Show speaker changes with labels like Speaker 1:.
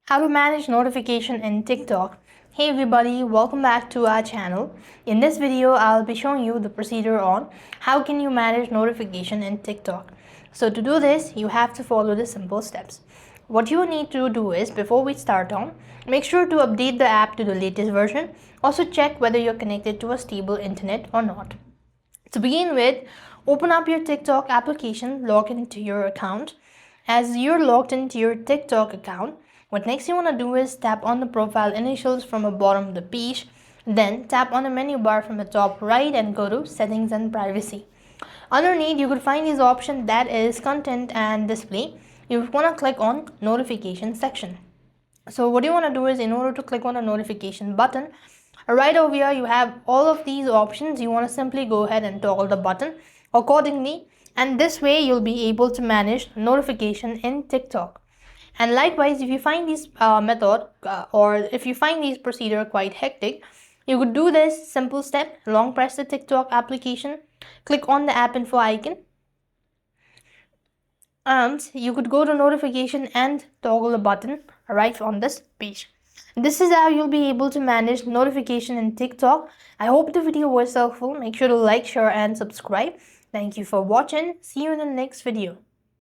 Speaker 1: How to manage notification in TikTok. Hey everybody, welcome back to our channel. In this video, I'll be showing you the procedure on how can you manage notification in TikTok. So to do this, you have to follow the simple steps. What you need to do is, before we start on, make sure to update the app to the latest version. Also check whether you're connected to a stable internet or not. To begin with, open up your TikTok application, log into your account. As you're logged into your TikTok account, what next you want to do is tap on the profile initials from the bottom of the page. Then tap on the menu bar from the top right and go to settings and privacy. Underneath, you could find this option that is content and display. You want to click on notification section. So what you want to do is, in order to click on the notification button, right over here you have all of these options. You want to simply go ahead and toggle the button accordingly, and this way you'll be able to manage notification in TikTok. And likewise, if you find this or if you find this procedure quite hectic, you could do this simple step. Long press the TikTok application, click on the app info icon, and you could go to notification and toggle the button right on this page. This is how you'll be able to manage notification in TikTok. I hope the video was helpful. Make sure to like, share and subscribe. Thank you for watching. See you in the next video.